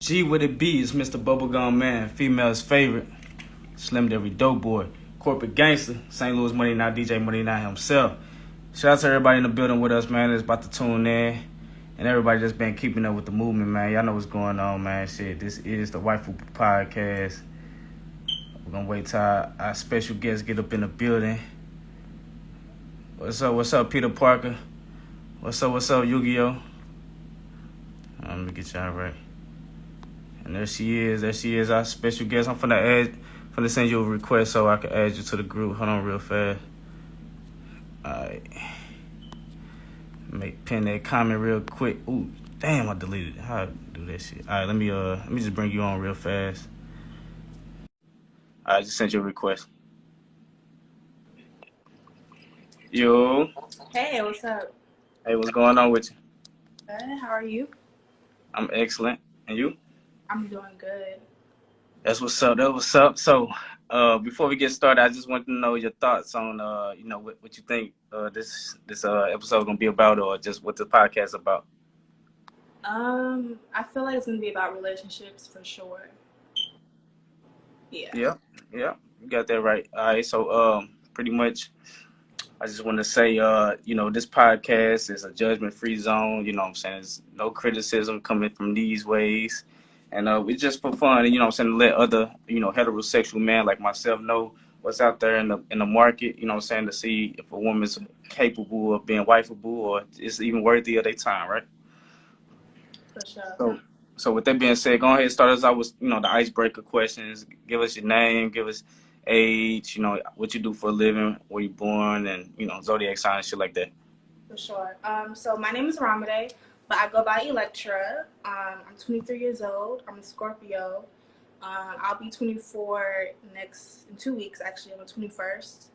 G with it be is Mr. Bubblegum Man, female's favorite, slimmed every dope boy, corporate gangster, St. Louis MoneyNow, DJ MoneyNow himself. Shout out to everybody in the building with us, man, that's about to tune in. And everybody that's been keeping up with the movement, man. Y'all know what's going on, man. Shit, this is the Waifu Podcast. We're gonna wait till our special guests get up in the building. What's up, Peter Parker? What's up, Yu-Gi-Oh? Let me get y'all right. And there she is, our special guest. I'm finna send you a request so I can add you to the group. Hold on real fast. Alright. Pin that comment real quick. Ooh, damn, I deleted it. How I do that shit? Alright, let me just bring you on real fast. I just sent you a request. Yo. Hey, what's up? Hey, what's going on with you? Good. How are you? I'm excellent. And you? I'm doing good. That's what's up. So, before we get started, I just want to know your thoughts on, what you think this episode gonna be about, or just what the podcast about. I feel like it's gonna be about relationships for sure. Yeah. Yeah, you got that right. All right, so pretty much, I just want to say, this podcast is a judgment-free zone. You know what I'm saying? There's no criticism coming from these ways. And it's just for fun, you know what I'm saying, to let other, heterosexual men like myself know what's out there in the market, you know what I'm saying, to see if a woman's capable of being wifeable or it's even worthy of their time, right? For sure. So with that being said, go ahead and start us out with, the icebreaker questions. Give us your name, give us age, what you do for a living, where you born, and, zodiac sign and shit like that. For sure. So my name is Aramide, but I go by Electra. I'm 23 years old. I'm a Scorpio. I'll be 24 in 2 weeks, actually, on the 21st.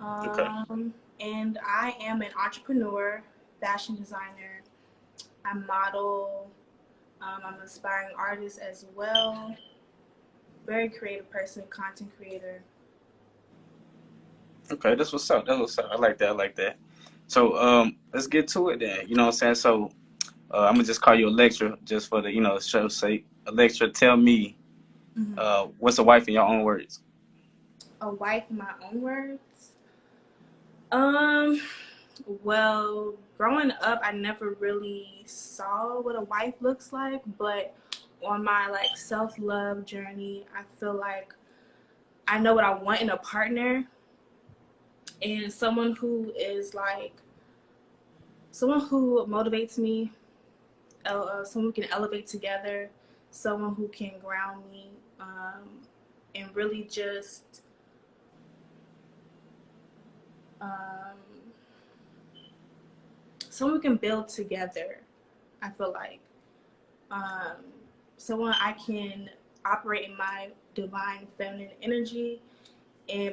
Okay. And I am an entrepreneur, fashion designer. I model. I'm an aspiring artist as well. Very creative person, content creator. Okay, that's what's up. I like that. So let's get to it then. You know what I'm saying? So I'm gonna just call you Electra just for the show's sake. Electra, tell me, what's a wife in your own words? A wife in my own words? Well, growing up, I never really saw what a wife looks like, but on my self-love journey, I feel like I know what I want in a partner, and someone who is someone who motivates me, someone who can elevate together, someone who can ground me, and really just someone who can build together. I feel like someone I can operate in my divine feminine energy,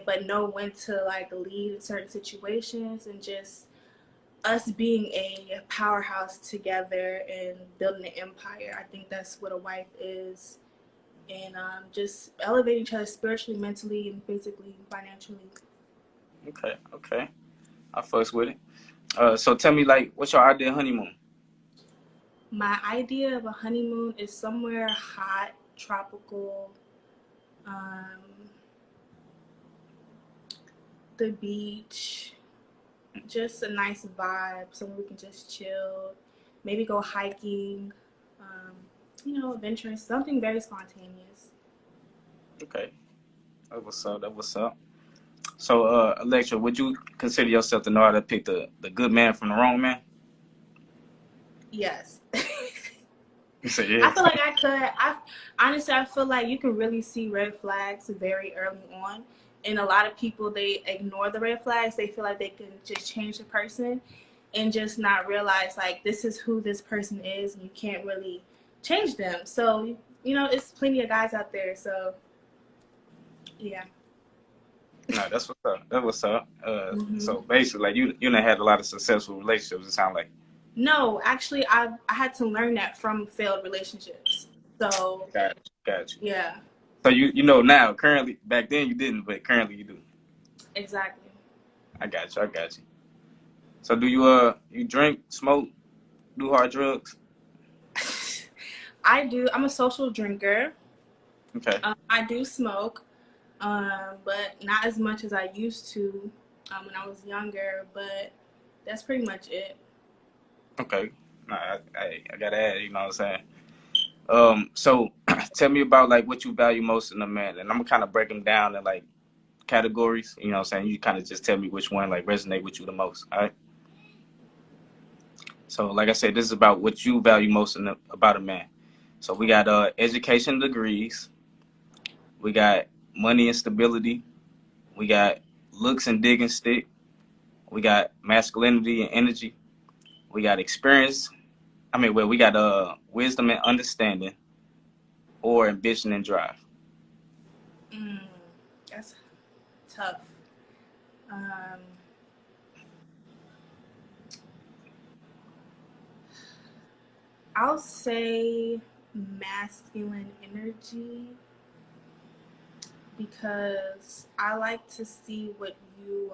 but know when to lead in certain situations, and just us being a powerhouse together and building an empire. I think that's what a wife is, and just elevate each other spiritually, mentally, and physically, financially. Okay. I fucks with it. So tell me, what's your ideal honeymoon? My idea of a honeymoon is somewhere hot, tropical, the beach, just a nice vibe, somewhere we can just chill, maybe go hiking, adventurous, something very spontaneous. Okay. That what's up. So, Electra, would you consider yourself to know how to pick the good man from the wrong man? Yes. So, yeah. I feel like I could. Honestly, I feel like you can really see red flags very early on. And a lot of people, they ignore the red flags. They feel like they can just change the person and just not realize, this is who this person is, and you can't really change them. So, it's plenty of guys out there. So, yeah. No, that's what's up. So basically, you done had a lot of successful relationships. It sounds like. No, actually, I had to learn that from failed relationships. So. Got you. Yeah. So you know now. Currently, back then you didn't, but currently you do. Exactly. I got you. So do you drink, smoke, do hard drugs? I do. I'm a social drinker. Okay. I do smoke, but not as much as I used to when I was younger. But that's pretty much it. Okay. Nah, I gotta add. You know what I'm saying? So tell me about like what you value most in a man, and I'm gonna kind of break them down in like categories. You know what I'm saying? You kind of just tell me which one like resonate with you the most. All right. So like I said, this is about what you value most about a man. So we got education degrees, we got money and stability, we got looks and digging stick, we got masculinity and energy, we got experience. We got wisdom and understanding, or ambition and drive. Mm, that's tough. Um, I'll say masculine energy because I like to see what you.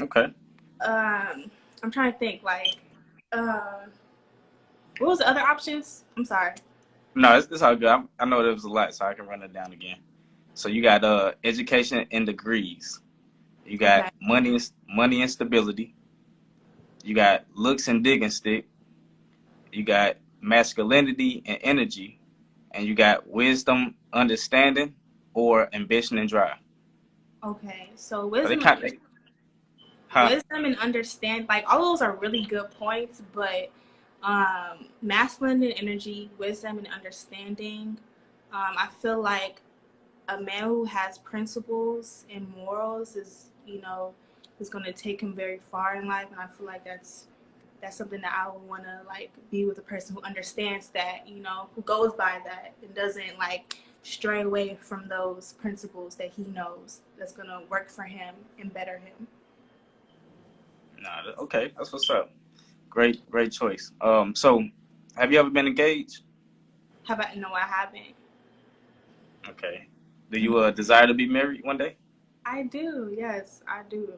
Okay. I'm trying to think. What was the other options? I'm sorry. No, it's all good. I know there was a lot, so I can run it down again. So you got education and degrees. You got Okay. money and stability. You got looks and digging stick. You got masculinity and energy, and you got wisdom, understanding, or ambition and drive. Okay. So So they kind of, huh? wisdom and understand, like all those are really good points, but masculine and energy, wisdom and understanding. I feel like a man who has principles and morals is going to take him very far in life, and I feel like that's something that I would want to like be with a person who understands that, who goes by that and doesn't like stray away from those principles that he knows that's going to work for him and better him. Nah, okay, that's what's up. Great choice. So have you ever been engaged? How about no, I haven't. Okay. Do you desire to be married one day? I do, yes, I do.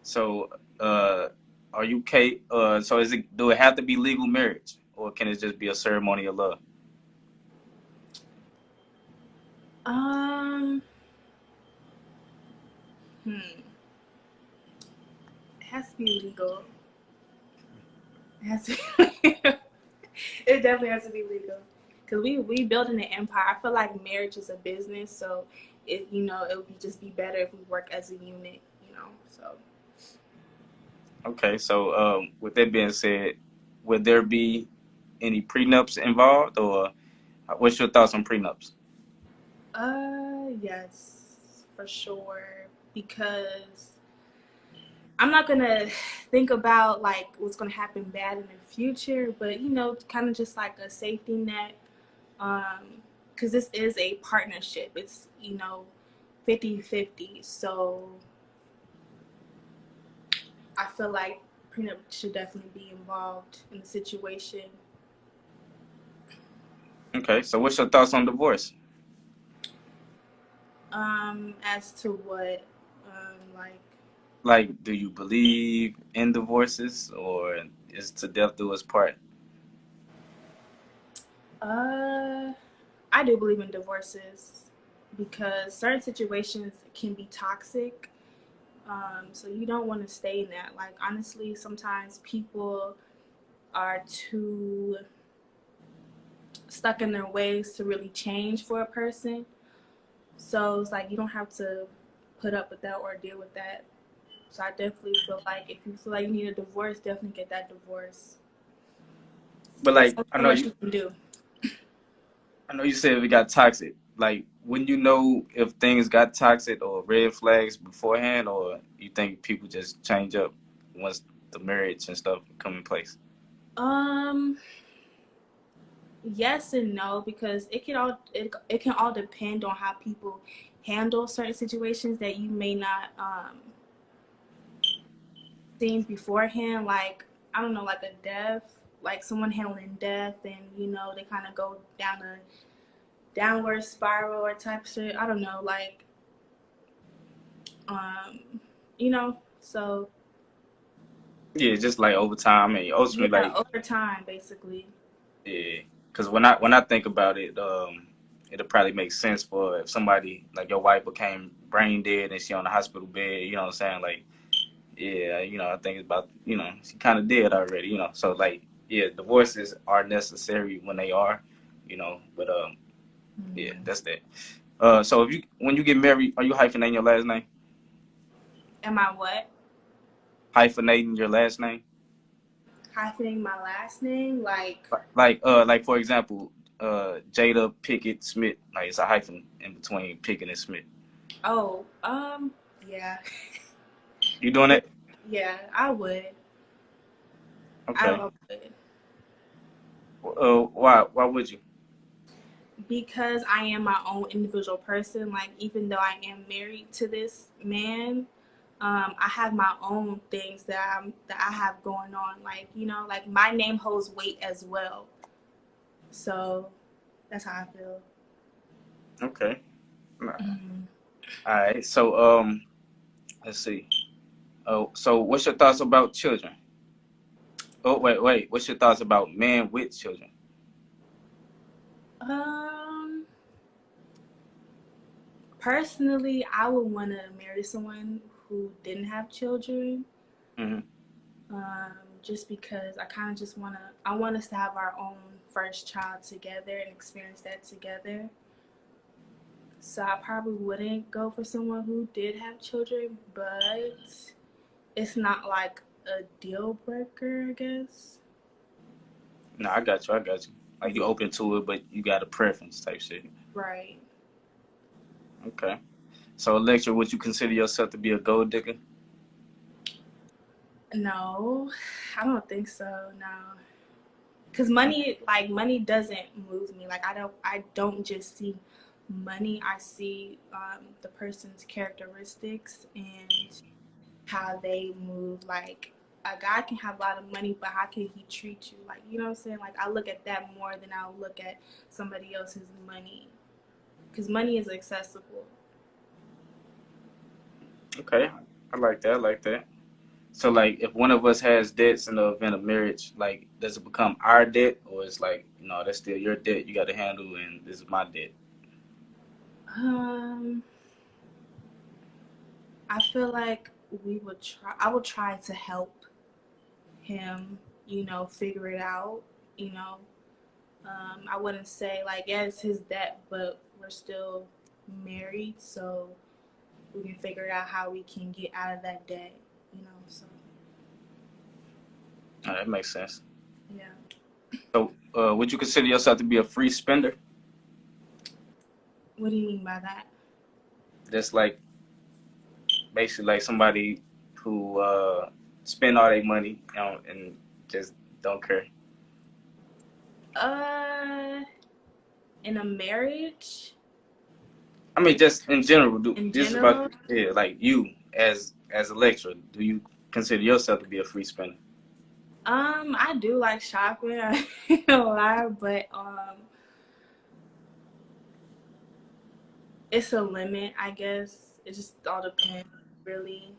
So are you okay? So do it have to be legal marriage, or can it just be a ceremony of love? Um, hmm. It has to be legal. It has to be it definitely has to be legal. Because we building an empire. I feel like marriage is a business, so it would just be better if we work as a unit. So Okay. So with that being said, would there be any prenups involved, or what's your thoughts on prenups? yes, for sure. Because I'm not gonna think about like what's gonna happen bad in the future, but kind of just like a safety net. Because this is a partnership. It's 50-50. So I feel like prenup should definitely be involved in the situation. Okay. So what's your thoughts on divorce? As to what, like, Like, do you believe in divorces, or is to death do us part? uh, I do believe in divorces because certain situations can be toxic. So you don't want to stay in that. Like, honestly, sometimes people are too stuck in their ways to really change for a person. So it's like you don't have to put up with that or deal with that. So I definitely feel like if you feel like you need a divorce, definitely get that divorce. But There's like, only so much you can do. I know you said we got toxic. Like, when you know if things got toxic or red flags beforehand, or you think people just change up once the marriage and stuff come in place? Um, yes and no because it can all depend on how people handle certain situations that you may not seen beforehand. Like I don't know, like a death, like someone handling death, and they kind of go down a downward spiral or type shit. I don't know, like um, so Yeah, just like over time and ultimately Yeah, like over time, basically. yeah. Because when I think about it, it'll probably make sense for if somebody like your wife became brain dead and she on the hospital bed. You know what I'm saying? Like yeah, I think about she kind of dead already. So like yeah, divorces are necessary when they are. But yeah, that's that. So if you when you get married, are you hyphenating your last name? Am I what? Hyphenating your last name? Hyphenating my last name? Like, Like for example, Jada Pickett Smith. Like it's a hyphen in between Pickett and Smith. oh, yeah. You doing it? Yeah, I would. I Okay. would. Why would you? Because I am my own individual person, like, even though I am married to this man, I have my own things that I have going on. Like, like my name holds weight as well. So that's how I feel. Okay. Nah. Mhm. All right. So let's see. Oh, so what's your thoughts about children? Oh, wait. What's your thoughts about men with children? Um, Personally, I would want to marry someone who didn't have children. Hmm. Just because I kind of just I want us to have our own first child together and experience that together. So I probably wouldn't go for someone who did have children, but it's not like a deal breaker, I guess. No, I got you. I got you. Like you open to it, but you got a preference type shit. Right. Okay. So, Alexa, would you consider yourself to be a gold digger? No, I don't think so. No. Cause money doesn't move me. Like I don't just see money. I see the person's characteristics and how they move. Like a guy can have a lot of money, but how can he treat you? Like, you know what I'm saying? Like, I look at that more than I'll look at somebody else's money, because money is accessible. Okay, I like that. I like that. So, like, if one of us has debts in the event of marriage, like, does it become our debt, or it's like, that's still your debt you got to handle, and this is my debt? Um, I feel like we would try. I would try to help him, figure it out. You know, I wouldn't say like, yeah, it's his debt, but we're still married, so we can figure out how we can get out of that debt. So Oh, that makes sense. yeah. So, would you consider yourself to be a free spender? What do you mean by that? That's like basically like somebody who spend all their money, and just don't care. Uh, in a marriage, I mean, just in general, in this is about general, yeah, like you as a lecturer, do you consider yourself to be a free spender? I do like shopping. I ain't gonna lie, but it's a limit, I guess. It just all depends, really.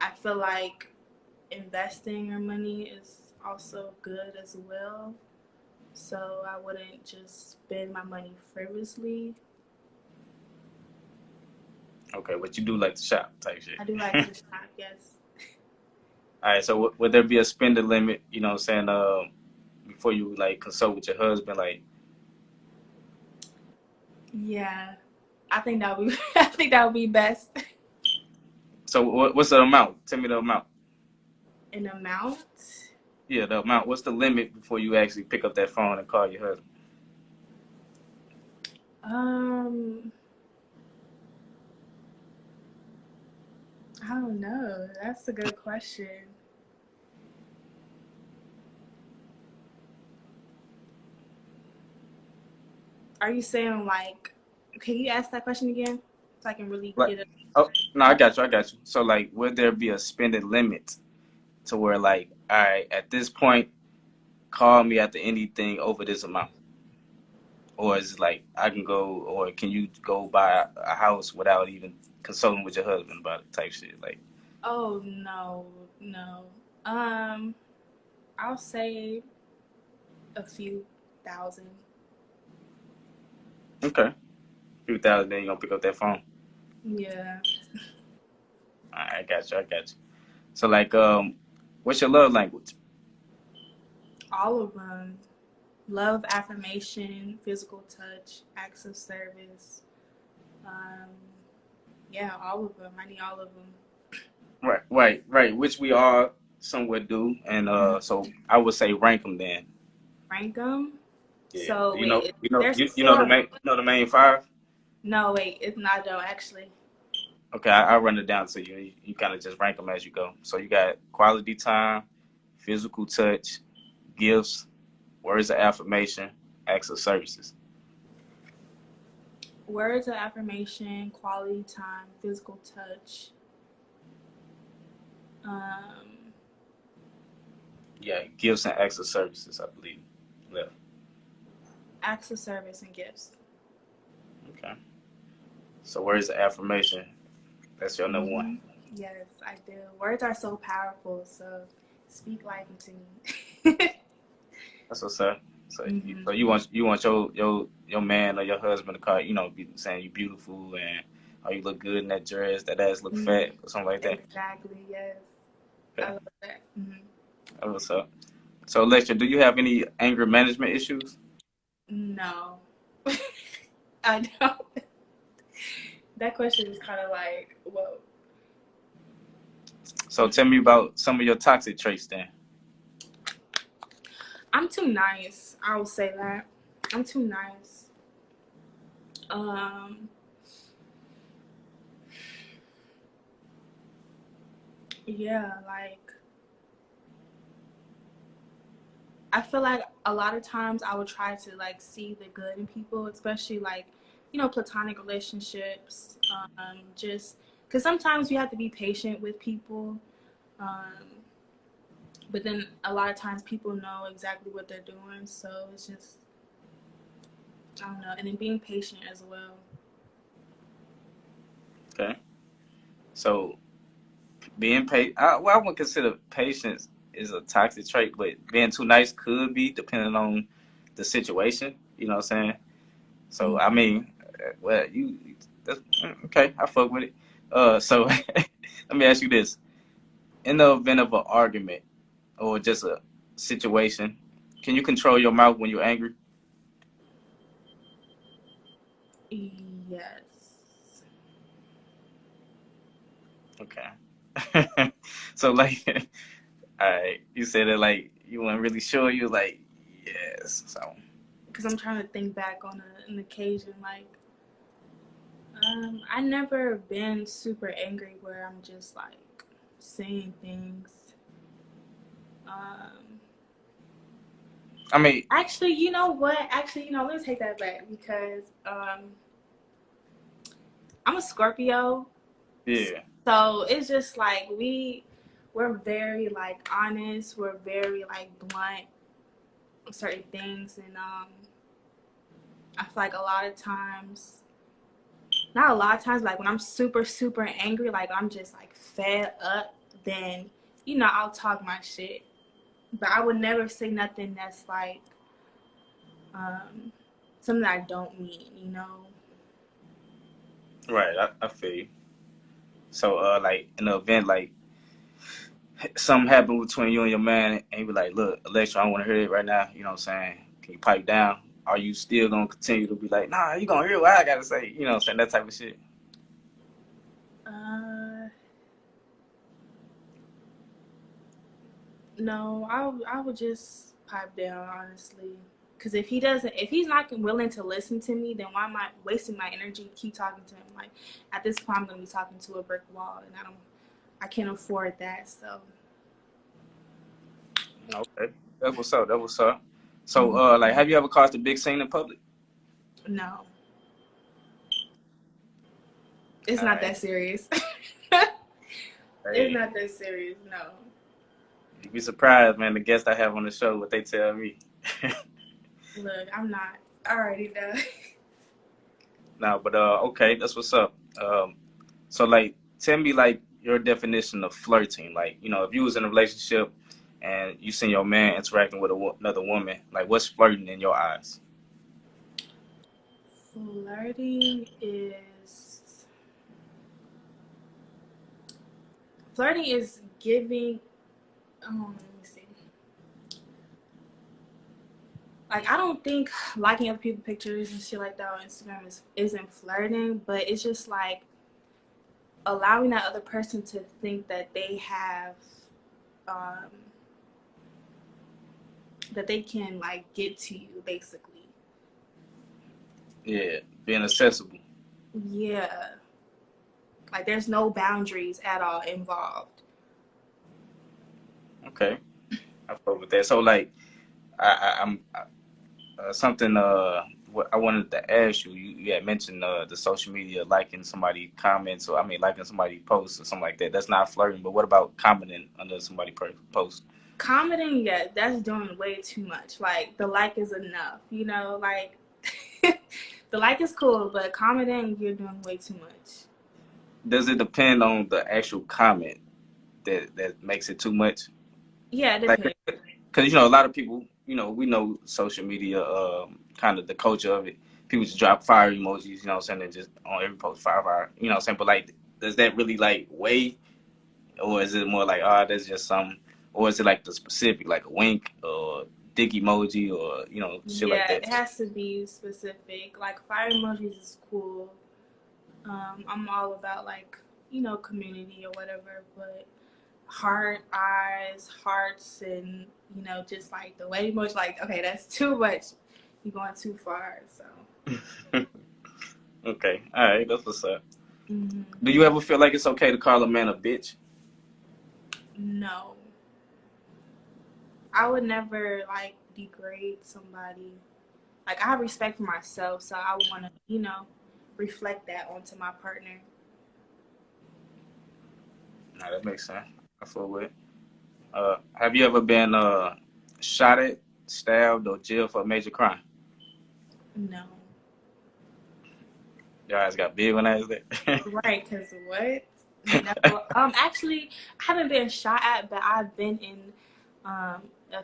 I feel like investing your money is also good as well. So I wouldn't just spend my money frivolously. Okay, but you do like to shop type shit. I do like to shop, yes. All right, so would there be a spending limit? You know what I'm saying? Before you like consult with your husband, like Yeah, I think that would be. I think that would be best. so what's the amount? Tell me the amount. An amount. Yeah, the amount. What's the limit before you actually pick up that phone and call your husband? Um, I don't know. That's a good question. Are you saying like? Can you ask that question again so I can really Like, get it? oh no, I got you. I got you. So like, would there be a spending limit to where like, all right, at this point, call me after anything over this amount? Or is it like I can go, or can you go buy a house without even consulting with your husband about it type shit? Like, Oh no, no. I'll say a few thousand. Okay. A few thousand, then you gonna pick up that phone. Yeah. Alright, I got you. I got you. So like, what's your love language? All of them. Love, affirmation, physical touch, acts of service. Um, yeah, all of them. I need all of them. Right. Which we all somewhat do, and so I would say rank them then. Rank them. Yeah. So wait, there's You know the four. main five. No, wait, it's not though. Actually, Okay, I'll run it down to you. You kind of just rank them as you go. So you got quality time, physical touch, gifts, words of affirmation, acts of services. words of affirmation, quality time, physical touch. Um, Yeah, gifts and acts of services, I believe. Left. acts of service and gifts. Okay. So words of affirmation, that's your number one. Yes, I do. Words are so powerful. So speak life into me. That's what's up. So, Mm-hmm. so you want your man or your husband to call, be saying you beautiful and oh, you look good in that dress, that ass look fat or something like that. Exactly. Yes. Okay. I love that. Mm-hmm. That's what's up. So Lecture, do you have any anger management issues? No, I don't. That question is kind of like, whoa. So tell me about some of your toxic traits then. I'm too nice. I will say that. I'm too nice. Yeah, like I feel like a lot of times I would try to like see the good in people, especially like, platonic relationships. Just because sometimes you have to be patient with people. Um, but then a lot of times people know exactly what they're doing, so it's just, I don't know. And then being patient as well. Okay. So being I wouldn't consider patience is a toxic trait, but being too nice could be depending on the situation. You know what I'm saying? So I mean, well, that's okay. I fuck with it. So let me ask you this: in the event of an argument or just a situation, can you control your mouth when you're angry? Yes. Okay. So like, all right, you said that like you weren't really sure. You was like, yes. So Because I'm trying to think back on an occasion like, I never been super angry where I'm just like saying things. Um, I mean, actually, you know what? Actually, let me take that back because I'm a Scorpio, yeah. so it's just like we're very like honest. We're very like blunt on certain things, and I feel like a lot of times, not a lot of times, like when I'm super super angry, like I'm just like fed up, then I'll talk my shit. But I would never say nothing that's like um, something that I don't mean. Right, I feel you. So, like in the event, like something happened between you and your man, and you be like, "Look, Alexa, I don't want to hear it right now." You know what I'm saying? Can you pipe down? Are you still gonna continue to be like, "Nah, you gonna hear what I gotta say"? You know what I'm saying? That type of shit. Uh, no, I would just pipe down honestly. Because if he's not willing to listen to me, then why am I wasting my energy to keep talking to him? Like at this point, I'm gonna be talking to a brick wall, and I can't afford that. So, Okay, that's what's up. That's what's up. So, like, have you ever caused a big scene in public? no, it's All not right. that serious. It's Hey, not that serious. No. you'd be surprised, man. The guests I have on the show, what they tell me. Look, I'm not already done. No, but okay, that's what's up. So like, tell me like your definition of flirting? Like, you know, if you was in a relationship and you seen your man interacting with another woman, like, what's flirting in your eyes? Flirting is giving. Let me see. Like, I don't think liking other people's pictures and shit like that on Instagram isn't flirting, but it's just like allowing that other person to think that they have, um, that they can like get to you, basically. Yeah, being accessible. Yeah. Like, there's no boundaries at all involved. Okay, I fuck with that. So, like, I'm something. What I wanted to ask you. You had mentioned the social media, liking somebody comments, or I mean, liking somebody posts or something like that. That's not flirting. But what about commenting under somebody post? Commenting, yeah, that's doing way too much. Like, the like is enough, you know? Like, the like is cool, but commenting, you're doing way too much. Does it depend on the actual comment that makes it too much? Yeah, it Like, depends. because you know, a lot of people, you know, we know social media, kind of the culture of it. People just drop fire emojis, you know what I'm saying, and just on every post fire, you know what I'm saying. But like, does that really like weigh, or is it more like, that's just some, or is it like the specific, like a wink or dick emoji or you know shit like Yeah, that? it has to be specific. Like, fire emojis is cool. I'm all about, like, you know, community or whatever, but heart, eyes, hearts, and, you know, just like the way emoji, like, okay, that's too much. You're going too far, so. Okay, all right, that's what's up. Mm-hmm. Do you ever feel like it's okay to call a man a bitch? No. I would never, like, degrade somebody. Like, I have respect for myself, so I want to, you know, reflect that onto my partner. Nah, that makes sense. I feel with. Have you ever been shot at, stabbed, or jailed for a major crime? No. Your eyes got big when I asked that. Right, because what? No. Actually, I haven't been shot at, but I've been in a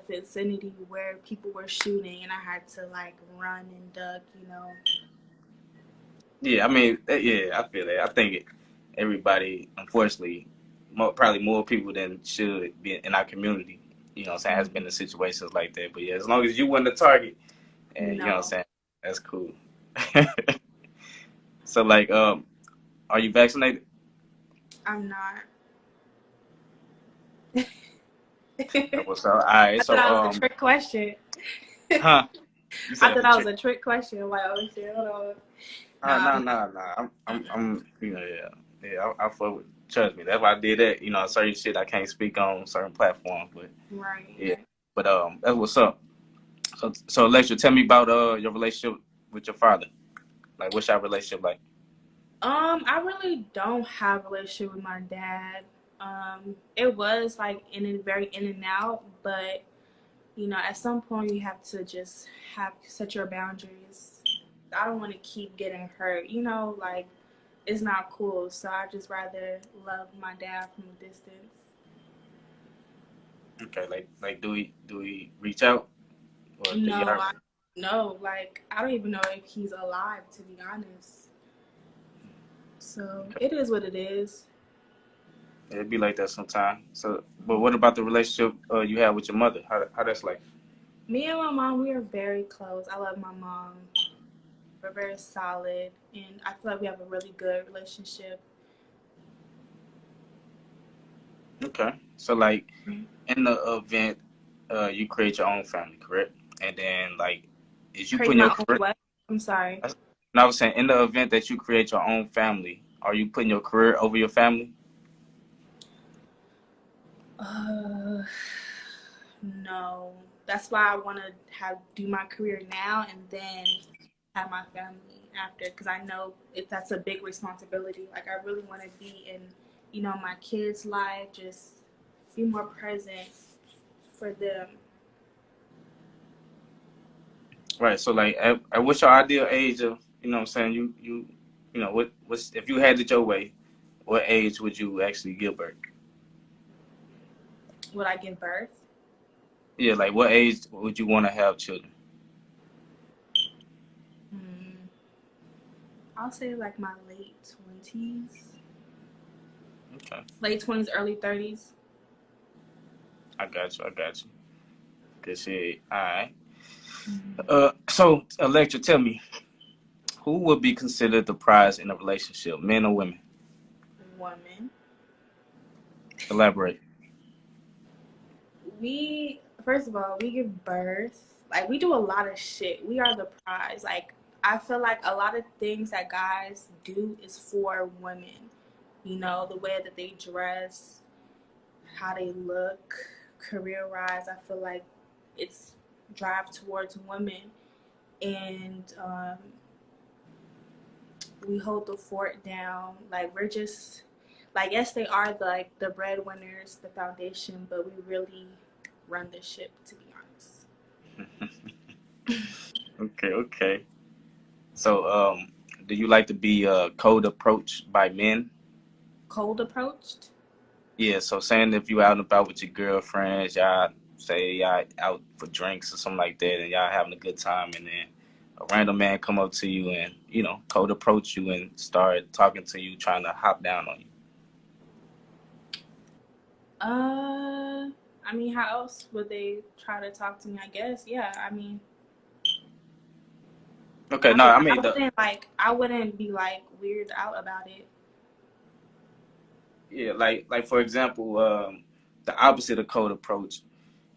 vicinity where people were shooting and I had to, like, run and duck, you know. Yeah, I mean, yeah, I feel that. I think everybody, unfortunately, probably more people than should be in our community, you know what I'm saying, has been in situations like that. But yeah, as long as you win the target, and you know what I'm No, saying, that's cool. So, like, are you vaccinated? I'm not. What's up? All right, I thought so, that was a trick question. huh? You I said thought it's a that was trick. a trick question. I'm like, oh shit, hold on. No, No, I'm not. no, no. I'm, you know, yeah. I fuck with. Trust me, that's why I did that. You know, certain shit I can't speak on certain platforms, but Right, yeah. right. But that's what's up. So Alexa, tell me about your relationship with your father. Like, what's your relationship like? I really don't have a relationship with my dad. It was like very in and out, but you know, at some point you have to just have set your boundaries. I don't want to keep getting hurt, you know, like, it's not cool. So I just rather love my dad from a distance. Okay, like do we reach out or do No, y'all? no, like, I don't even know if he's alive, to be honest. So Okay, it is what it is. it'd be like that sometimes. So, but what about the relationship you have with your mother? How that's like? Me and my mom, we are very close. I love my mom. We're very solid, and I feel like we have a really good relationship. Okay, so like in the event you create your own family, correct? And then like, is you Create putting your my own career? what? I'm sorry. And I was saying, in the event that you create your own family, are you putting your career over your family? Uh, no. That's why I want to do my career now and then have my family after, because I know that's a big responsibility. Like, I really want to be in, you know, my kids' life, just be more present for them. Right. So like, at what's your ideal age of, you know what I'm saying, you know, what's if you had it your way, what age would you actually give birth? Would I give birth? Yeah, like what age would you want to have children? I'll say like my late 20s. Okay. Late 20s, early 30s. I got you. Good shit. All right. So, Electra, tell me, who would be considered the prize in a relationship, men or women? Woman. Elaborate. First of all, we give birth. Like, we do a lot of shit. We are the prize. Like, I feel like a lot of things that guys do is for women. You know, the way that they dress, how they look, career-wise. I feel like it's drive towards women. And we hold the fort down. Like, we're just, like, yes, they are the breadwinners, the foundation, but we really run the ship, to be honest. Okay. So, do you like to be cold approached by men? Cold approached? Yeah. So, saying if you out and about with your girlfriends, y'all say y'all out for drinks or something like that, and y'all having a good time, and then a random man come up to you and cold approach you and start talking to you, trying to hop down on you. I mean, how else would they try to talk to me? I guess, yeah. I mean, Okay. No, I mean I wouldn't be like weirded out about it. yeah, like for example, the opposite of cold approach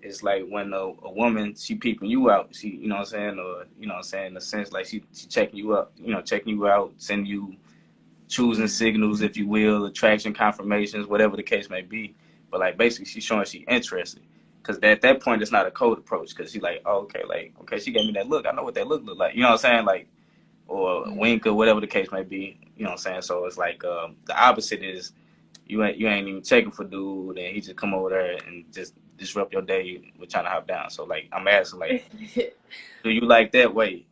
is like when a woman, she peeping you out, she, you know what I'm saying, or you know what I'm saying, in the sense like she checking you up, checking you out, sending you choosing signals, if you will, attraction confirmations, whatever the case may be. But like basically, she's showing she interested. Cause at that point, it's not a cold approach. Cause she's like, oh, okay, she gave me that look. I know what that look like. You know what I'm saying? Like, or a wink or whatever the case may be. You know what I'm saying? So it's like the opposite is you ain't even checking for dude, and he just come over there and just disrupt your day with trying to hop down. So like, I'm asking, like, do you like that way?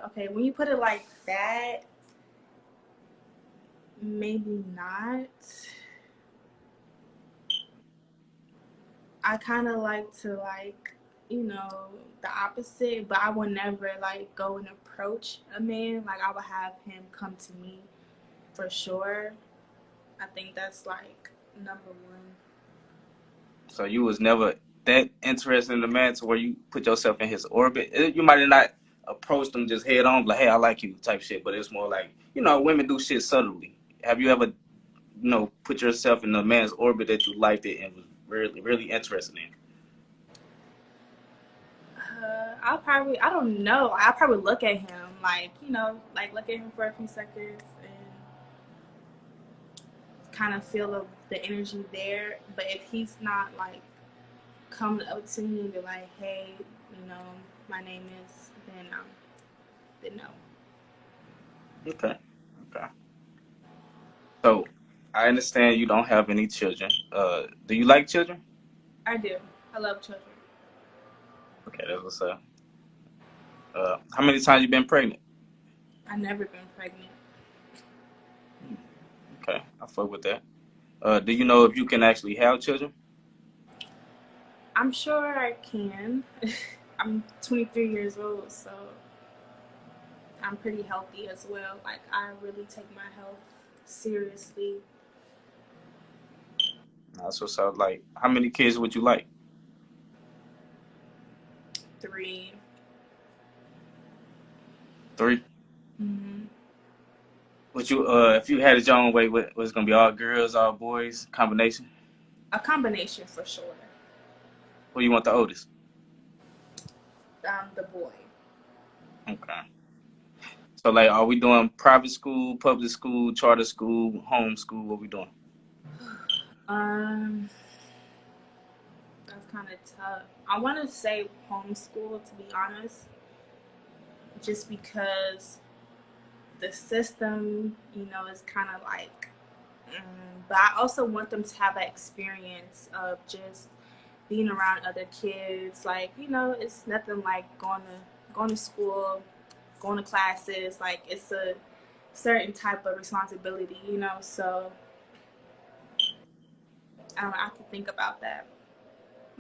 Okay, when you put it like that, maybe not. I kind of like to the opposite, but I would never like go and approach a man. Like, I would have him come to me for sure. I think that's like number one. So you was never that interested in the man to where you put yourself in his orbit. You might have not approached him just head on, like, hey, I like you type shit, but it's more like, women do shit subtly. Have you ever, put yourself in a man's orbit that you liked it and was really, really interested in? I don't know. I'll probably look at him, look at him for a few seconds and kind of feel the energy there. But if he's not like coming up to me and be like, hey, my name is, then no. Okay. So I understand you don't have any children. Do you like children? I do. I love children. Okay, that's what's up. How many times you been pregnant? I've never been pregnant. Okay, I fuck with that. Do you know if you can actually have children? I'm sure I can. I'm 23 years old, so I'm pretty healthy as well. Like, I really take my health seriously. That's what's up. Like, how many kids would you like? 3. 3. Mm-hmm. Would you, if you had it your own way, was it gonna be all girls, all boys, combination? A combination for sure. Who you want the oldest? The boy. Okay. So like, are we doing private school, public school, charter school, home school? What we doing? That's kind of tough. I want to say homeschool, to be honest, just because the system, is kind of like. But I also want them to have that experience of just being around other kids. Like, it's nothing like going to school going to classes. Like, it's a certain type of responsibility, you know, so I don't know, I have to think about that.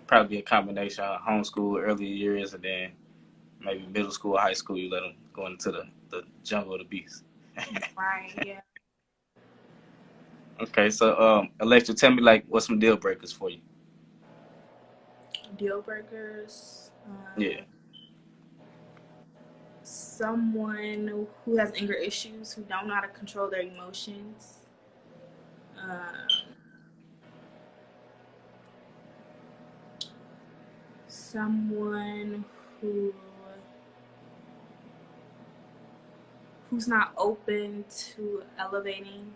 Probably a combination of homeschool early years and then maybe middle school, high school, you let them go into the jungle of the beast. Right, yeah. Okay, so Alexa, tell me like what's some deal breakers for you? Deal breakers. Yeah. Someone who has anger issues, who don't know how to control their emotions. Someone who's not open to elevating,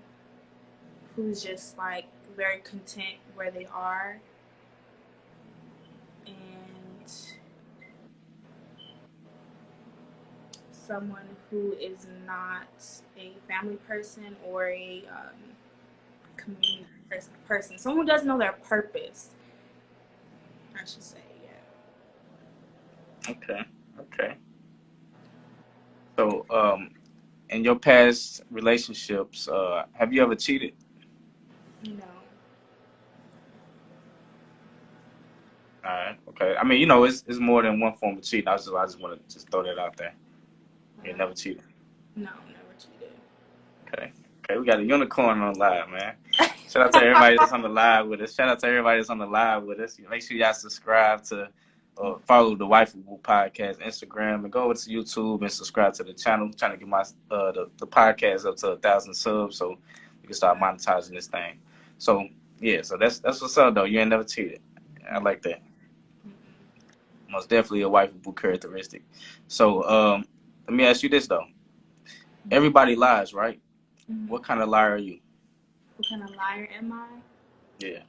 who's just like very content where they are, and someone who is not a family person or a community person. Someone who doesn't know their purpose, I should say. Yeah. Okay. So in your past relationships, have you ever cheated? No. All right. Okay. I mean, you know, it's more than one form of cheating. I just want to just throw that out there. You never cheated. No, never cheated. Okay. We got a unicorn on live, man. Shout out to everybody that's on the live with us. Make sure y'all subscribe to follow the Wifeable Podcast Instagram and go over to YouTube and subscribe to the channel. I'm trying to get my the podcast up to 1,000 subs so we can start monetizing this thing. So yeah, so that's what's up though. You ain't never cheated. I like that. Most definitely a wifeable characteristic. So let me ask you this though. Everybody lies, right? Mm-hmm. What kind of liar are you? What kind of liar am I? Yeah.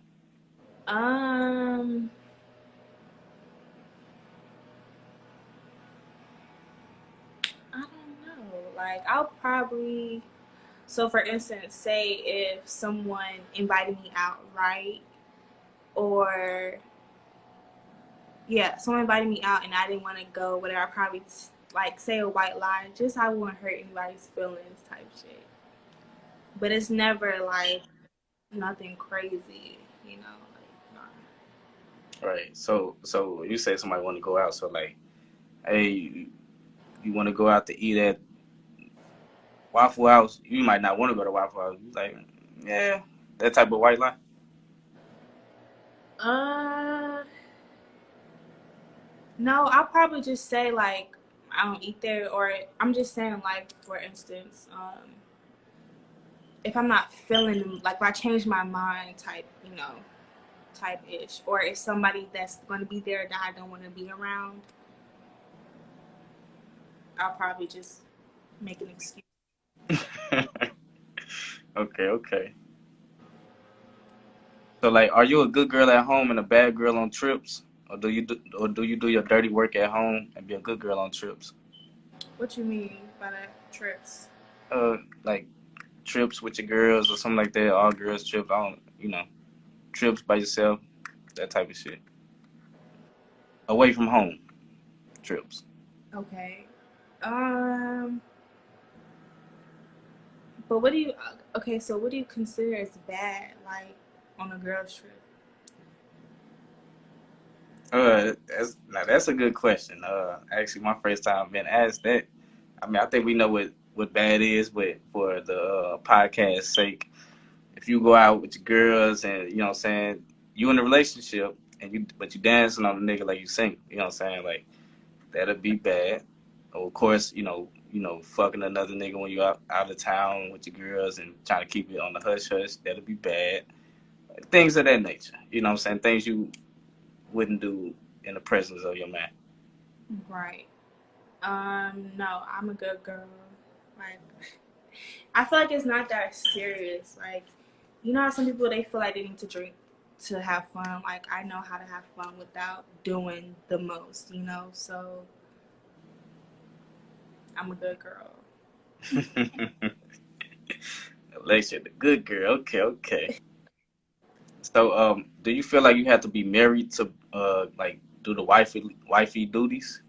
I don't know. Like, I'll probably, so for instance, say if someone invited me out, right? Or yeah, someone invited me out and I didn't want to go, whatever, I probably like say a white lie, just I wouldn't hurt anybody's feelings type shit. But it's never like nothing crazy, you know, like, nah. Right. So you say somebody want to go out, so like, hey, you want to go out to eat at Waffle House? You might not want to go to Waffle House. You like, yeah, that type of white lie. No, I'll probably just say like I don't eat there, or I'm just saying like for instance, if I'm not feeling like if I change my mind type, you know, type ish, or if somebody that's going to be there that I don't want to be around, I'll probably just make an excuse. Okay. So like, are you a good girl at home and a bad girl on trips, or do you do your dirty work at home and be a good girl on trips? What you mean by that, trips? Like trips with your girls or something like that. All girls trips. I don't, trips by yourself, that type of shit. Away from home trips. Okay. But what do you? Okay, so what do you consider as bad, like on a girl's trip? That's a good question. Actually, my first time being asked that. I mean, I think we know what bad is, but for the podcast sake, if you go out with your girls and you know what I'm saying, you in a relationship and you dancing on a nigga like you sing, you know what I'm saying, like that'll be bad. Of course, fucking another nigga when you out of town with your girls and trying to keep it on the hush hush, that'll be bad. Things of that nature, you know what I'm saying, things you wouldn't do in the presence of your man. Right. No, I'm a good girl. Like, I feel like it's not that serious. Like, you know how some people, they feel like they need to drink to have fun. Like, I know how to have fun without doing the most, you know? So, I'm a good girl. Alexia, the good girl. Okay. So, do you feel like you have to be married to, like, do the wifey duties?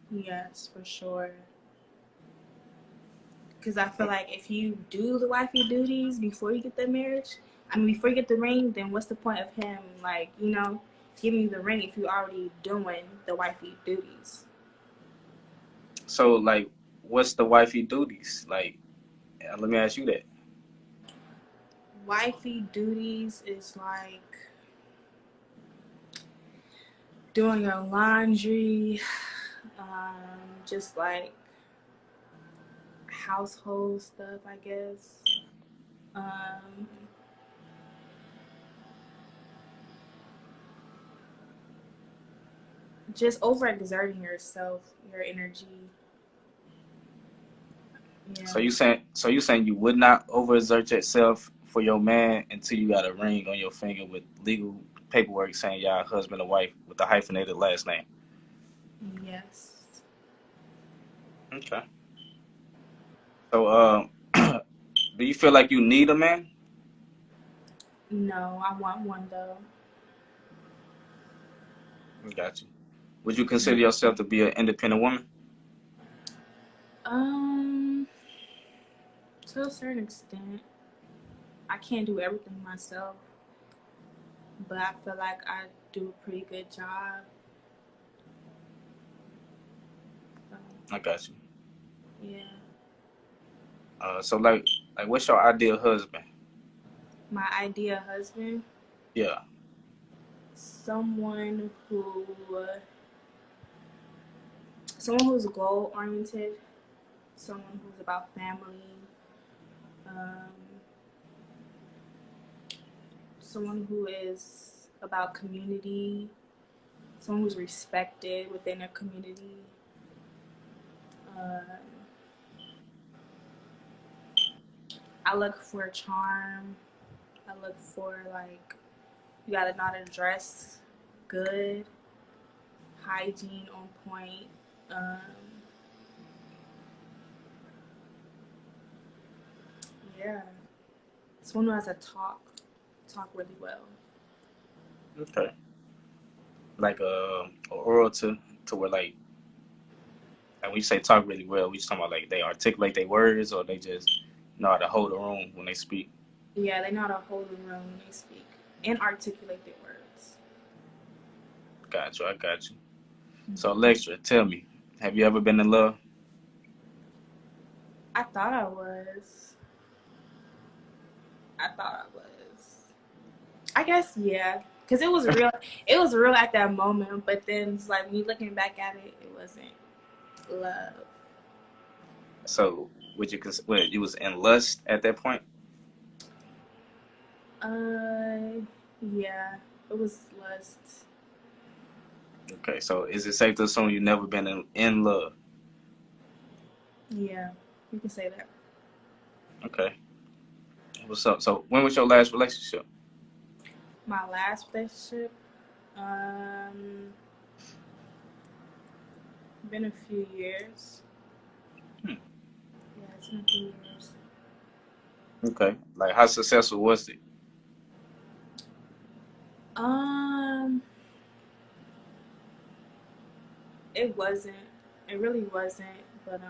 Yes, for sure. Because I feel like if you do the wifey duties before you get the marriage, before you get the ring, then what's the point of him, like, giving you the ring if you're already doing the wifey duties? So, like, what's the wifey duties? Like, let me ask you that. Wifey duties is like doing your laundry, just like household stuff, I guess. Just overexerting yourself, your energy. Yeah. So you saying you would not overexert yourself for your man until you got a ring on your finger with legal paperwork saying y'all husband or wife with the hyphenated last name? Yes. Okay. So do you feel like you need a man? No, I want one though. Got you. Would you consider yourself to be an independent woman? To a certain extent. I can't do everything myself, but I feel like I do a pretty good job. So, I got you. yeah. So like what's your ideal husband? My ideal husband? Yeah. Someone who's goal oriented, someone who's about family, someone who is about community, someone who's respected within a community. I look for charm. I look for, like, you gotta know how to dress good, hygiene on point. Yeah. Someone who has a talk really well. Okay. Like a orator to where like when you say talk really well, we just talking about like they articulate their words or they just know how to hold a room when they speak. Yeah, they know how to hold a room when they speak and articulate their words. Got you. I got you. So Alexa, tell me, have you ever been in love? I thought I was. I guess, yeah, because it was real. It was real at that moment, but then it's like when you looking back at it, it wasn't love. So would you you was in lust at that point? Yeah, it was lust. Okay, so is it safe to assume you never been in love? Yeah, you can say that. Okay. What's up? So when was your last relationship? My last relationship, been a few years. Yeah, it's been a few years. Okay. Like how successful was it? It wasn't. It really wasn't. But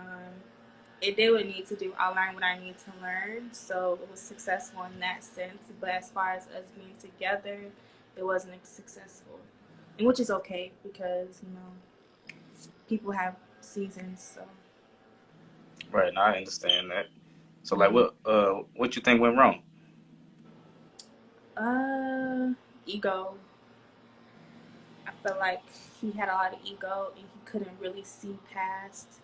it did what it needed to do. I learned what I need to learn, so it was successful in that sense. But as far as us being together, it wasn't successful, and which is okay because people have seasons. So Right. Now I understand that. So like what you think went wrong? ego. I feel like he had a lot of ego, and he couldn't really see past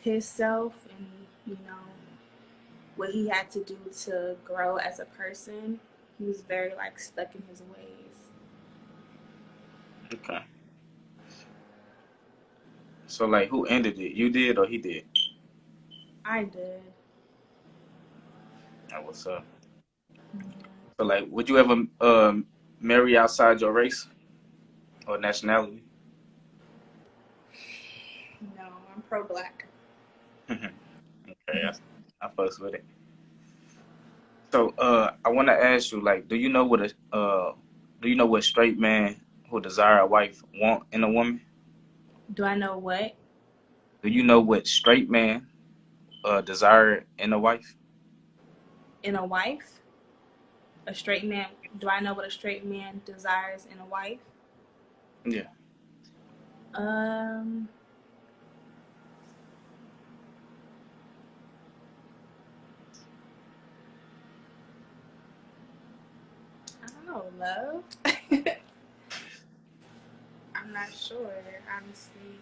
himself and what he had to do to grow as a person. He was very like stuck in his ways. Okay. So like who ended it? You did or he did? I did. That was So like would you ever marry outside your race or nationality? No, I'm pro-black. Okay, I fucks with it. So I want to ask you, like, do you know what straight man who desire a wife want in a woman? Do I know what? Do you know what straight man desire in a wife? In a wife, a straight man. Do I know what a straight man desires in a wife? Yeah. Um, I don't know. Love. I'm not sure, honestly.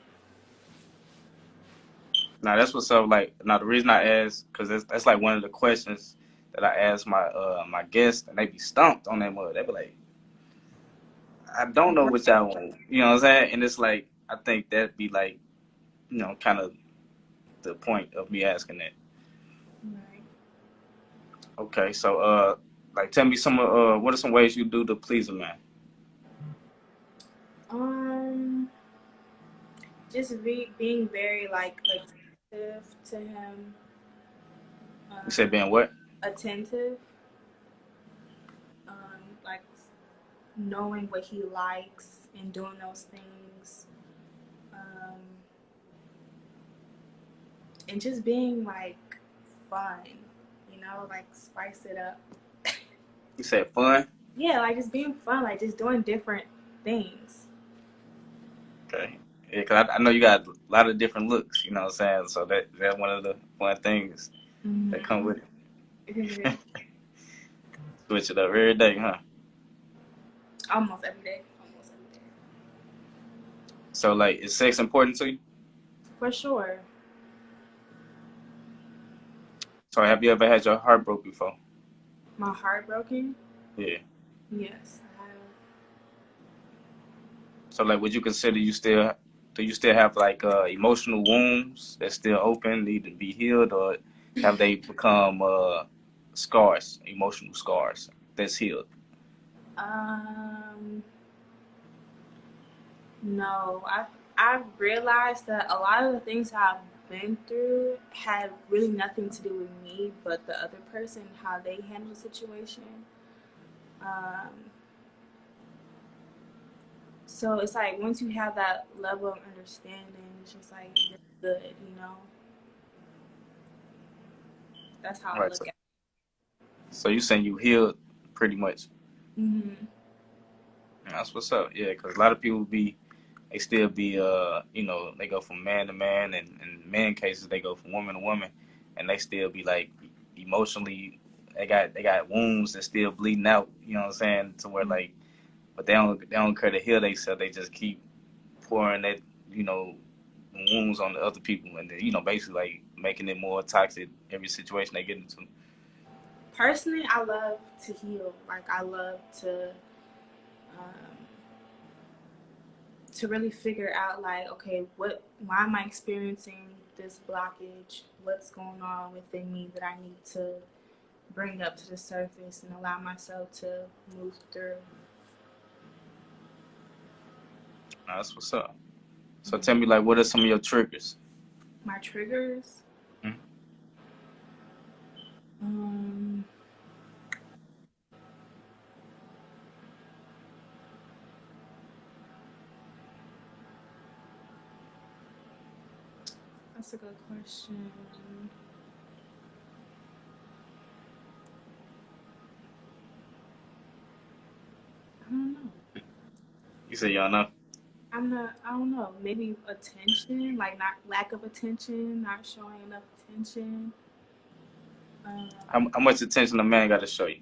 Now that's what's up. Like, now the reason I ask, because that's like one of the questions that I ask my guests, and they be stumped on that mud. They be like, I don't know what y'all want. You know what I'm saying? And it's like, I think that'd be like, kind of the point of me asking that. Right. Okay, so like, tell me what are some ways you do to please a man? Just being very like attentive to him. You said Um, being what? attentive. Like knowing what he likes and doing those things. Um, and just being like fun, like spice it up. You said fun. Yeah, like just being fun, like just doing different things. Okay. Yeah, cause I know you got a lot of different looks. You know what I'm saying? So that's one of the fun things that come with it. Switch it up every day, huh? Almost every day. Almost every day. So, like, is sex important to you? For sure. So, have you ever had your heart broke before? My heart broken? Yeah. Yes, I have. So, like, would you consider do you still have like emotional wounds that still open, need to be healed, or have they become scars, emotional scars that's healed? No, I've realized that a lot of the things I've been through had really nothing to do with me, but the other person, how they handle the situation. Um, so it's like once you have that level of understanding, it's just like you're good. That's how All I right. look at So you saying you healed pretty much? it. Mm-hmm. That's what's up. Yeah, because a lot of people they still be they go from man to man, and in men cases they go from woman to woman, and they still be like emotionally they got wounds that still bleeding out. You know what I'm saying? To where like, but they don't care to heal themselves. They just keep pouring that you know wounds on the other people, and then, basically like making it more toxic every situation they get into. Personally, I love to heal. Like I love um, to really figure out like, okay, why am I experiencing this blockage? What's going on within me that I need to bring up to the surface and allow myself to move through. That's what's up. So tell me, like, what are some of your triggers? My triggers. Hmm? Um, that's a good question. I don't know. You say y'all know. I don't know. Maybe attention, like not lack of attention, not showing enough attention. Um, How much attention a man got to show you?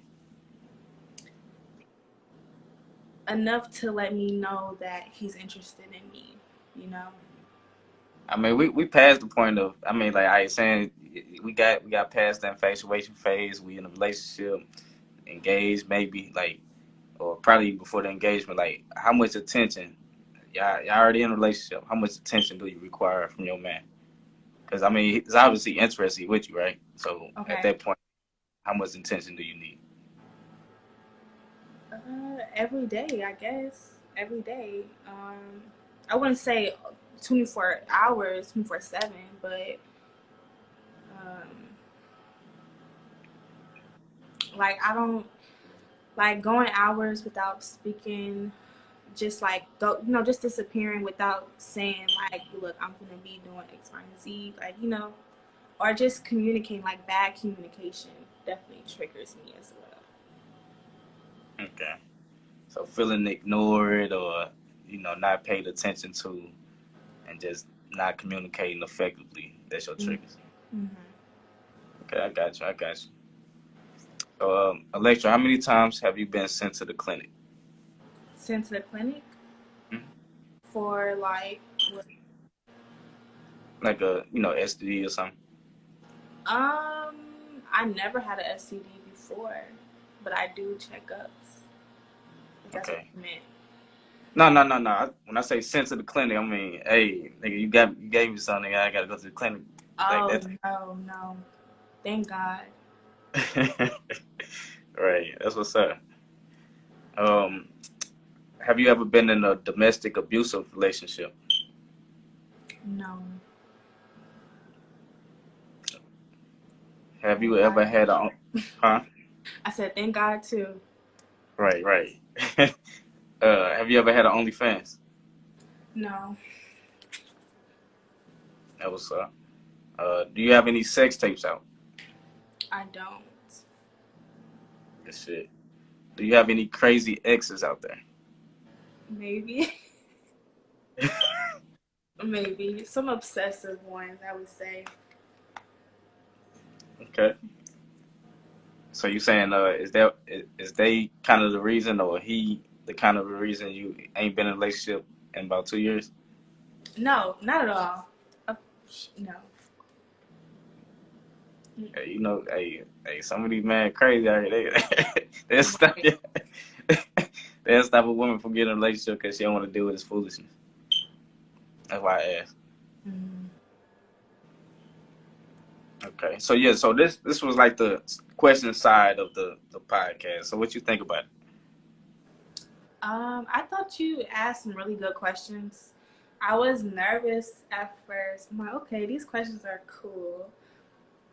enough to let me know that he's interested in me. I mean, we passed the point of. I mean, like I was saying, we got past the infatuation phase. We in a relationship, engaged, maybe like, or probably before the engagement. Like, how much attention? Y'all already in a relationship. How much attention do you require from your man? Because I mean, he's obviously interested with you, right? So at Okay. that point, how much attention do you need? Every day, I guess. Every day. I wouldn't say 24 hours, 24/7, but um, like I don't like going hours without speaking, just like go, just disappearing without saying like, look, I'm gonna be doing X, Y, and Z, like. or just communicating, like bad communication definitely triggers me as well. Okay. So feeling ignored or, not paid attention to and just not communicating effectively, that's your triggers. Mm-hmm. Okay, I got you. I got you. So, Electra, how many times have you been sent to the clinic? Sent to the clinic Hmm? for like Like a, STD or something? I never had an STD before, but I do checkups. If that's what Okay. you meant. No. When I say sent to the clinic, I mean, hey, nigga, you gave me something. I gotta go to the clinic. Like Oh that. no. Thank God. Right. That's what's up. Um, have you ever been in a domestic abusive relationship? No. Have Thank you ever God. had a, huh? I said thank God too. Right. Have you ever had an OnlyFans? No, That was up. Do you have any sex tapes out? I don't. Good shit. Do you have any crazy exes out there? Maybe. Maybe. Some obsessive ones, I would say. Okay. So you saying is they kind of the reason, or he the kind of the reason you ain't been in a relationship in about 2 years? No, not at all. No. Hey, some of these men crazy out here. They'll stop Right. they'll stop a woman from getting in a relationship because she don't want to deal with his foolishness. That's why I asked. Mm. Okay, so yeah, so this was like the question side of the podcast. So what you think about it? I thought you asked some really good questions. I was nervous at first. I'm like, okay, these questions are cool.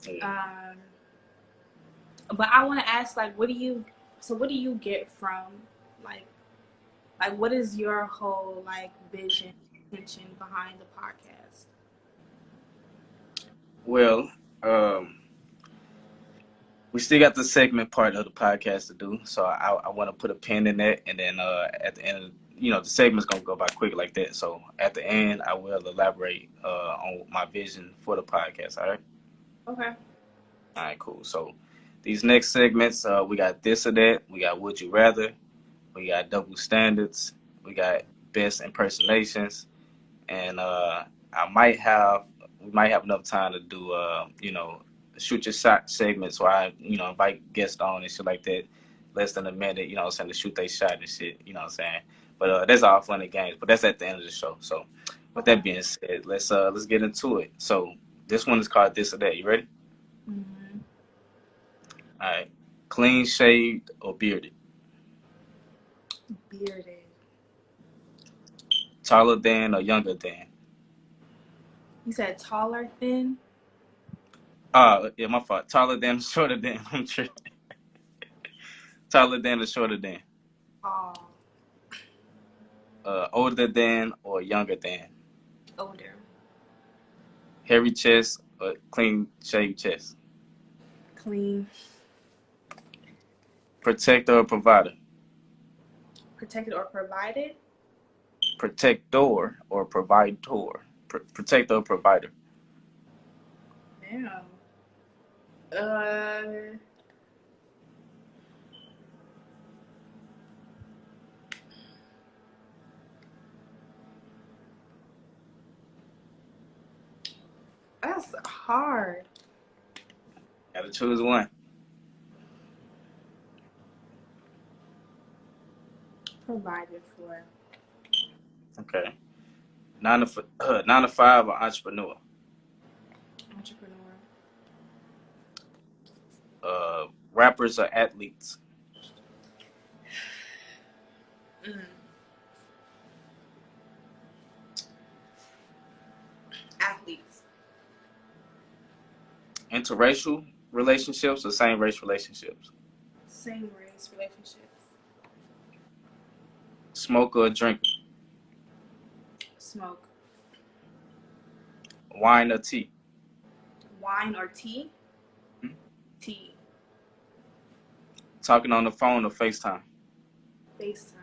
Yeah. Um, but I want to ask, like, what do you get from, like, what is your whole, like, vision, intention behind the podcast? Well, we still got the segment part of the podcast to do, so I want to put a pin in that, and then at the end, the segment's gonna go by quick like that. So at the end, I will elaborate on my vision for the podcast. All right. Okay. All right. Cool. So these next segments, we got this or that. We got would you rather. We got double standards. We got best impersonations, and we might have enough time to do shoot your shot segments where I invite guests on and shit like that, less than a minute, to shoot they shot and shit, you know what I'm saying. But that's all fun and games. But that's at the end of the show. So with Okay. that being said, let's get into it. So this one is called this or that. You ready? Mm-hmm. All right. Clean shaved or bearded? Bearded. Taller than or younger than? You said taller, thin? Yeah, my fault. Taller than, shorter than. I'm tripping. Taller than or shorter than? Oh, Older than or younger than? older. Hairy chest or clean shaved chest? Clean. Protector or provider? Protected or provided? Protector or provider? Protector or provider? Damn. Uh, that's hard. Gotta choose one. Provided for. Okay. 9 to 5 or entrepreneur? Entrepreneur. Rappers or athletes? Mm. Athletes. Interracial relationships or same race relationships? Same race relationships. Smoker or drinker? Smoke. Wine or tea? wine or tea? Hmm? Tea. Talking on the phone or FaceTime? FaceTime.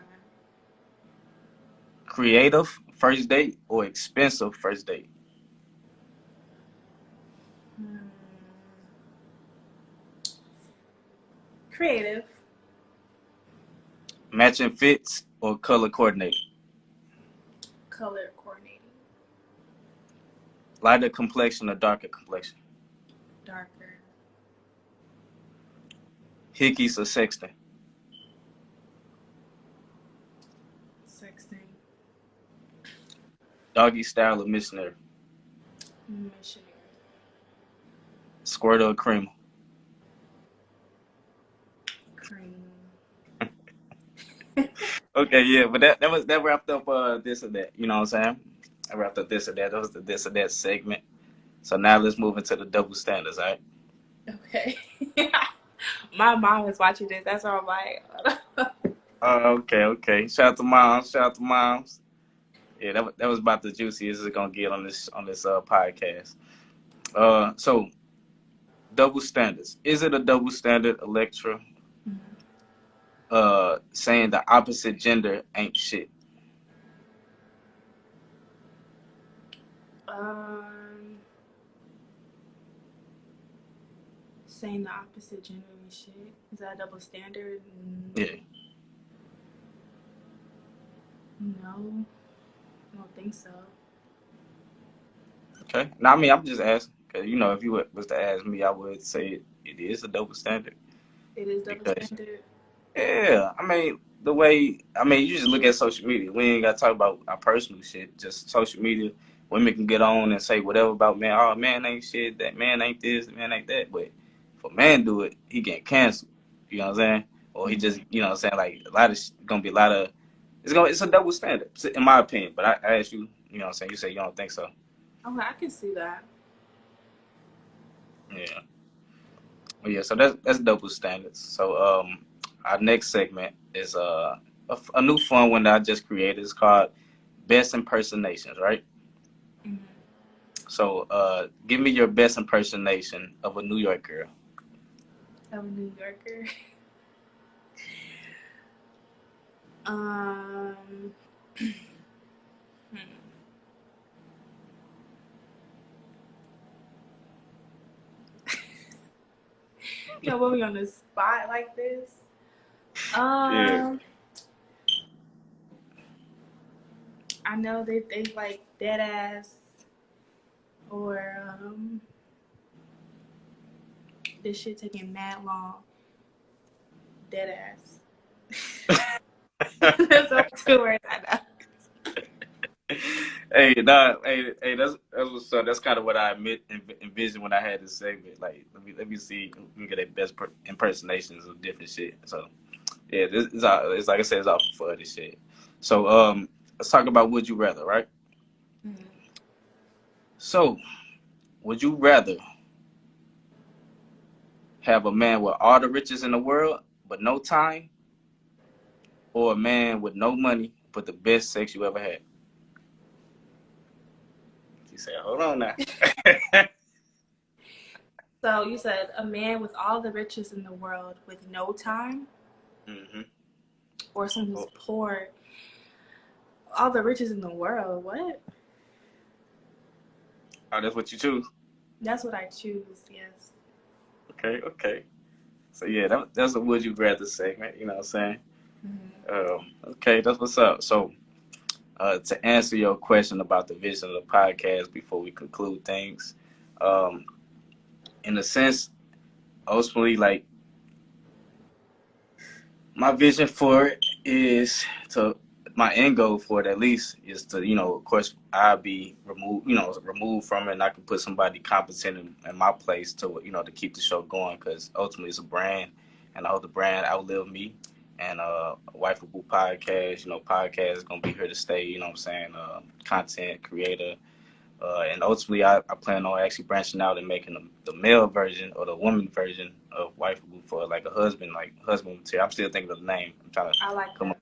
Creative first date or expensive first date? Creative. Matching fits or color coordinated? Color coordinating. Lighter complexion or darker complexion? Darker. Hickeys or sexting? Sexting. Doggy style or missionary? Missionary. Squirt or creamer? Cream. Okay, yeah, but that wrapped up this or that. You know what I'm saying? I wrapped up this or that. That was the this or that segment. So now let's move into the double standards, all right? Okay. My mom is watching this. That's why I'm like. Okay. Shout out to moms. Shout out to moms. Yeah, that was about the juiciest it's gonna get on this podcast. So double standards. Is it a double standard, Electra? Saying the opposite gender ain't shit. Saying the opposite gender and shit. Is that a double standard? Yeah. No, I don't think so. Okay. Now, I mean, I'm just asking because if you was to ask me, I would say it is a double standard. It is double Because, standard. yeah, I mean, you just look at social media. We ain't got to talk about our personal shit. Just social media. Women can get on and say whatever about man. Oh, man ain't shit. That man ain't this. Man ain't that. But if a man do it, he get canceled. You know what I'm saying? Or he just, you know what I'm saying? Like, gonna be a lot of, it's a double standard, in my opinion. But I ask you, you know what I'm saying? You say you don't think so. Okay, I can see that. Yeah. Well, yeah, so that's double standards. So our next segment is a new fun one that I just created. It's called Best Impersonations, right? Mm-hmm. So give me your best impersonation of a New York girl. Of a New Yorker. You know, put me on the spot like this. Yeah. I know they like dead ass or this shit taking mad long. Dead ass. That's all 2 words I know. Hey, that's what's up. That's kind of what I envisioned when I had this segment. Like, let me see, let me get a best impersonations of different shit. So, yeah, this is all. It's like I said, it's all for fun. This shit. So, let's talk about would you rather, right? Mm-hmm. So, would you rather have a man with all the riches in the world but no time, or a man with no money but the best sex you ever had? She said, "Hold on now." So you said a man with all the riches in the world with no time, or someone who's poor. All the riches in the world. What? Oh, that's what you choose? That's what I choose. Yes. Okay. So yeah, that's a would you rather segment. You know what I'm saying? Okay, that's what's up. So to answer your question about the vision of the podcast before we conclude things, in a sense, ultimately, like, my vision for it is to, my end goal for it at least is to, of course, I'll be removed from it, and I can put somebody competent in my place to, to keep the show going, because ultimately it's a brand, and I hope the brand outlive me. And Wifeable Podcast, podcast is gonna be here to stay. You know what I'm saying? Content creator. And ultimately, I plan on actually branching out and making the male version or the woman version of Wifeable for like husband material. I'm still thinking of the name. I'm trying to come up.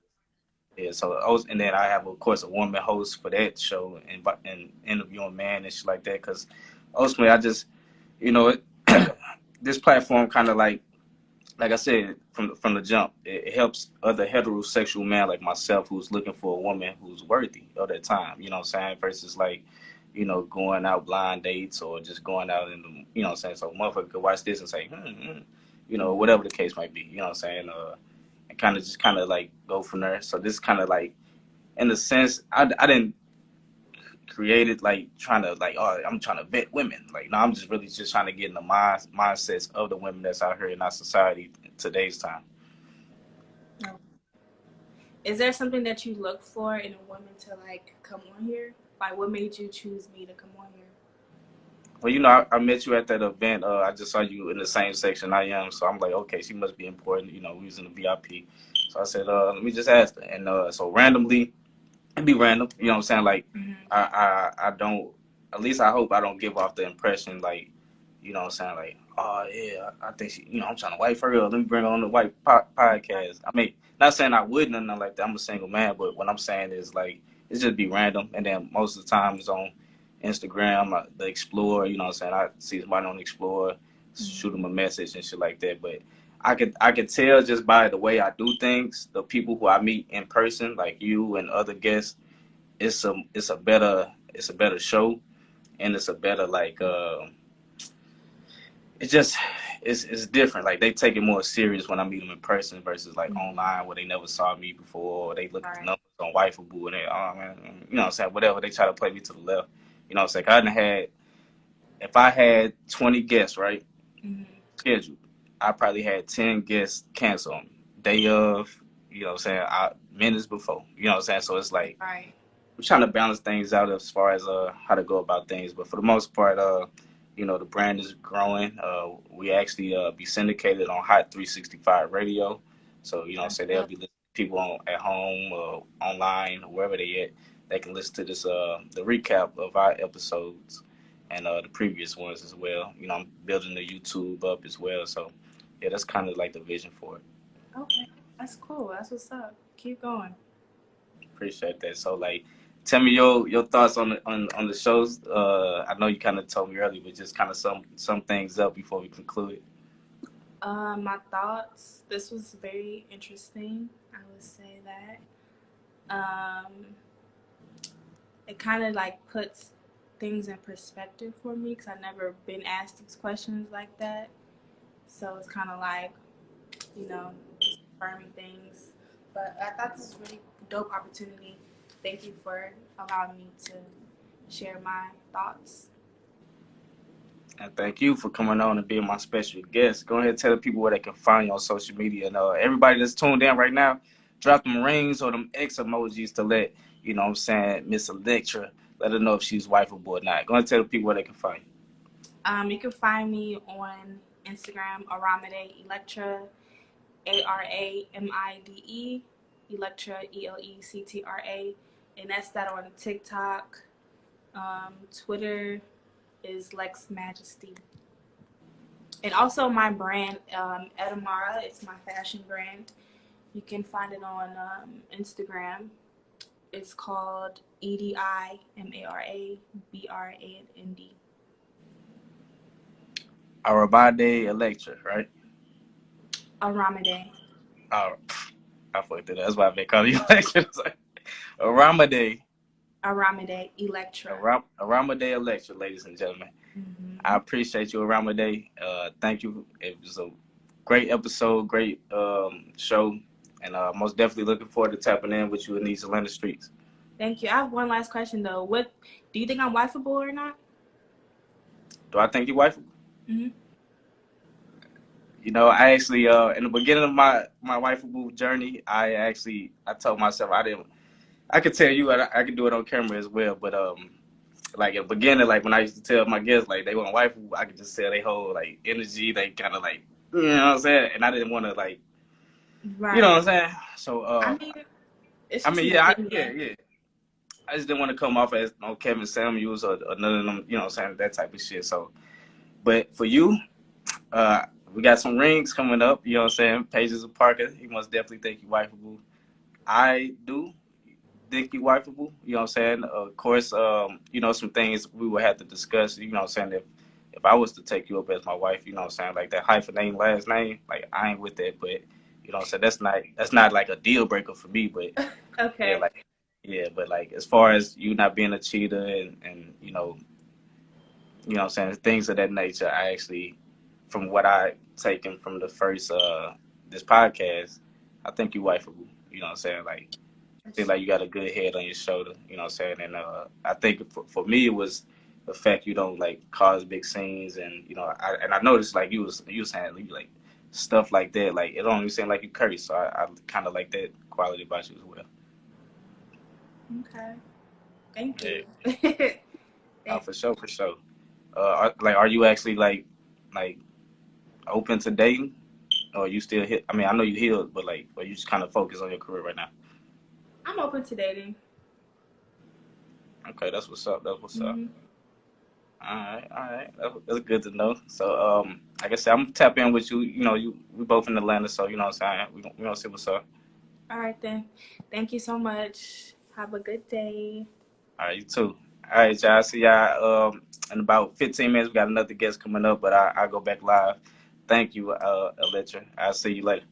Yeah, so and then I have, of course, a woman host for that show and interviewing man and shit like that. Because ultimately, I just, you know, this platform kind of like I said from the jump, it helps other heterosexual men like myself who's looking for a woman who's worthy of their time. You know what I'm saying? Versus like, going out blind dates or just going out in the, you know what I'm saying? So a motherfucker could watch this and say, whatever the case might be. You know what I'm saying? And kind of like go from there. So this kind of like, in a sense, I didn't create it like trying to like, oh, I'm trying to vet women. Like, no, I'm just really just trying to get in the mindsets of the women that's out here in our society in today's time. Is there something that you look for in a woman to like come on here? Like, what made you choose me to come on here? Well, I met you at that event. I just saw you in the same section I am, so I'm like, okay, she must be important. We was in the VIP, so I said, let me just ask her. And so randomly, it'd be random. You know what I'm saying? Like, I don't. At least I hope I don't give off the impression like, you know what I'm saying? Like, oh yeah, I think she. I'm trying to wife her up. Let me bring her on the white podcast. I mean, not saying I wouldn't or nothing like that. I'm a single man, but what I'm saying is like, it's just be random, and then most of the time it's on Instagram, the Explorer. You know what I'm saying? I see somebody on the Explorer, shoot them a message and shit like that. But I could tell just by the way I do things, the people who I meet in person, like you and other guests, it's a better show, and it's a better like it's different. Like they take it more serious when I meet them in person versus like online where they never saw me before. Or they look at the numbers on Wifeable and they, oh man, you know what I'm saying? Whatever, they try to play me to the left. You know what I'm saying? If I had 20 guests, right, scheduled, I probably had 10 guests cancel on me. Day of, you know what I'm saying, minutes before. You know what I'm saying? So it's like, I'm trying to balance things out as far as how to go about things. But for the most part, the brand is growing. We actually be syndicated on Hot 365 Radio. So, you know, say they'll be listening to people at home, online, wherever they at. They can listen to this the recap of our episodes and the previous ones as well. You know, I'm building the YouTube up as well. So, yeah, that's kind of like the vision for it. Okay, that's cool. That's what's up. Keep going. Appreciate that. So, like, tell me your thoughts on the shows. I know you kind of told me earlier, but just kind of some things up before we conclude. My thoughts. This was very interesting. I would say that. It kind of like puts things in perspective for me because I've never been asked these questions like that. So it's kind of like, just affirming things. But I thought this was a really dope opportunity. Thank you for allowing me to share my thoughts. And thank you for coming on and being my special guest. Go ahead and tell the people where they can find you on social media. And everybody that's tuned in right now, drop them rings or them X emojis to let, you know what I'm saying, Miss Electra, let her know if she's wifeable or not. Go ahead and tell the people where they can find you. You can find me on Instagram, Aramide Electra, Aramide, Electra, Electra, and that's that on TikTok. Twitter is Lex Majesty. And also my brand, Edamara, it's my fashion brand. You can find it on Instagram. It's called EDIMARABRAND. Aramide Electra, right? Aramide. Oh, I fucked it up. That's why I've been calling you Electra. Aramide. Aramide Electra. Aramide Electra, ladies and gentlemen. Mm-hmm. I appreciate you, Aramide. Thank you. It was a great episode, great show, and most definitely looking forward to tapping in with you in these Atlanta streets. Thank you. I have one last question though. Do you think I'm wifeable or not? Do I think you're wifeable? Mm-hmm. You know, I actually in the beginning of my wifeable journey, I told myself I could tell you I could do it on camera as well, but like in the beginning, like when I used to tell my guests like they want wifeable, I could just tell they whole like energy, they kind of like, you know what I'm saying, and I didn't want to like, right. You know what I'm saying. So yeah. I just didn't want to come off as Kevin Samuels or none of them, you know what I'm saying, that type of shit. So, but for you, we got some rings coming up, you know what I'm saying, Pages of Parker. He must definitely think you wifeable. I do think you wifeable, you know what I'm saying. Of course, some things we will have to discuss, you know what I'm saying, if if I was to take you up as my wife, you know what I'm saying, like that hyphenate last name, like I ain't with that, but you know what I'm saying, that's not like a deal breaker for me, but yeah, Okay. like yeah, but like as far as you not being a cheater and you know what I'm saying, things of that nature, I actually, from what I taken from the first this podcast, I think you wifeable. You know what I'm saying? Like I feel like you got a good head on your shoulder, you know what I'm saying? And I think for me it was the fact you don't like cause big scenes and I noticed like you was saying you like stuff like that, like it don't even seem like you curse. So I kinda like that quality about you as well. Okay. Thank Yeah. you. For sure, for sure. Are you actually like open to dating? Or you still hit? I mean, I know you healed, but like, or you just kind of focus on your career right now? I'm open to dating. Okay, that's what's up. That's what's up. Hmm. All right, all right. That's good to know. So, like I said, I'm gonna tap in with you. You know, we both in Atlanta, so you know what I'm saying. We gonna see what's up. All right then. Thank you so much. Have a good day. All right, you too. All right, y'all. See y'all in about 15 minutes. We got another guest coming up, but I go back live. Thank you, Electra. I'll see you later.